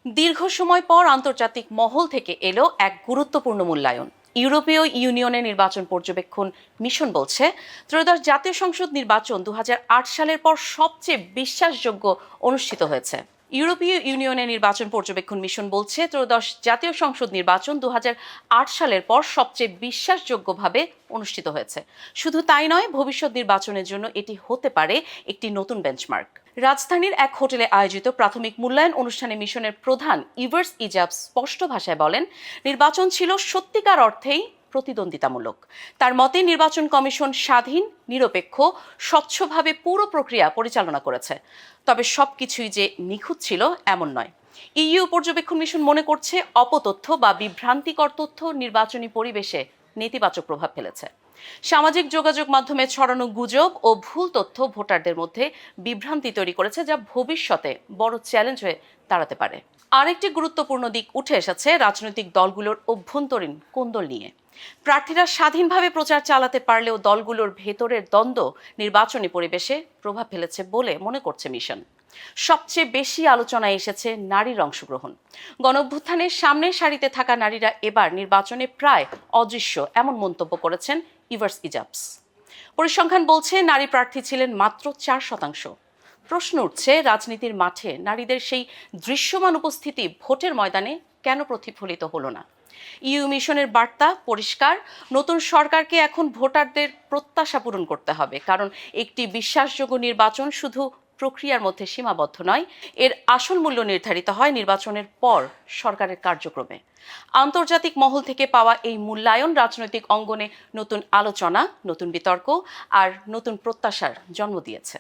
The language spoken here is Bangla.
দীর্ঘ সময় পর আন্তর্জাতিক মহল থেকে এলো এক গুরুত্বপূর্ণ মূল্যায়ন। ইউরোপীয় ইউনিয়নের নির্বাচন পর্যবেক্ষণ মিশন বলছে, ত্রয়োদশ জাতীয় সংসদ নির্বাচন ২০০৮ সালের পর সবচেয়ে বিশ্বাসযোগ্য অনুষ্ঠিত হয়েছে। ইউরোপীয় ইউনিয়নের নির্বাচন পর্যবেক্ষণ মিশন বলছে, ত্রয়োদশ জাতীয় সংসদ নির্বাচন ২০০৮ সালের পর সবচেয়ে বিশ্বাসযোগ্যভাবে অনুষ্ঠিত হয়েছে। শুধু তাই নয়, ভবিষ্যৎ নির্বাচনের জন্য এটি হতে পারে একটি নতুন বেঞ্চমার্ক। রাজধানীর এক হোটেলে আয়োজিত প্রাথমিক মূল্যায়ন অনুষ্ঠানে মিশনের প্রধান ইভার্স ইজাব স্পষ্ট ভাষায় বলেন, নির্বাচন ছিল সত্যিকার অর্থেই প্রতিদ্বন্দ্বিতামূলক। তার মতে, নির্বাচন কমিশন স্বাধীন, নিরপেক্ষ, স্বচ্ছভাবে পুরো প্রক্রিয়া পরিচালনা করেছে। তবে সবকিছুই যে নিখুঁত ছিল এমন নয়। ইইউ পর্যবেক্ষণ মিশন মনে করছে, অপতথ্য বা বিভ্রান্তিকর তথ্য নির্বাচনী পরিবেশে নেতিবাচক প্রভাব ফেলেছে। সামাজিক যোগাযোগ মাধ্যমে ছড়ানো গুজব ও ভুল তথ্য ভোটারদের মধ্যে বিভ্রান্তি তৈরি করেছে, যা ভবিষ্যতে বড় চ্যালেঞ্জ হয়ে দাঁড়াতে পারে। আরেকটি গুরুত্বপূর্ণ দিক উঠে এসেছে রাজনৈতিক দলগুলোর অভ্যন্তরীণ কোন্দল নিয়ে। প্রার্থীরা স্বাধীনভাবে প্রচার চালাতে পারলেও দলগুলোর ভেতরের দ্বন্দ্ব নির্বাচনী পরিবেশে প্রভাব ফেলেছে বলে মনে করছে মিশন। সবচেয়ে বেশি আলোচনায় এসেছে নারীর অংশগ্রহণ। গণঅভ্যুত্থানের সামনের সারিতে থাকা নারীরা এবার নির্বাচনে প্রায় অদৃশ্য, এমন মন্তব্য করেছেন ইভার্স ইজাবস। পরিসংখ্যান বলছে, নারী প্রার্থী ছিলেন মাত্র ৪%। প্রশ্ন উঠছে, রাজনীতির মাঠে নারীদের সেই দৃশ্যমান উপস্থিতি ভোটের ময়দানে কেন প্রতিফলিত হলো না? ইউ মিশনের বার্তা পরিষ্কার, নতুন সরকারকে এখন ভোটারদের প্রত্যাশা পূরণ করতে হবে। কারণ একটি বিশ্বাসযোগ্য নির্বাচন শুধু প্রক্রিয়ার মধ্যে সীমাবদ্ধ নয়, এর আসল মূল্য নির্ধারিত হয় নির্বাচনের পর সরকারের কার্যক্রমে। আন্তর্জাতিক মহল থেকে পাওয়া এই মূল্যায়ন রাজনৈতিক অঙ্গনে নতুন আলোচনা, নতুন বিতর্ক আর নতুন প্রত্যাশার জন্ম দিয়েছে।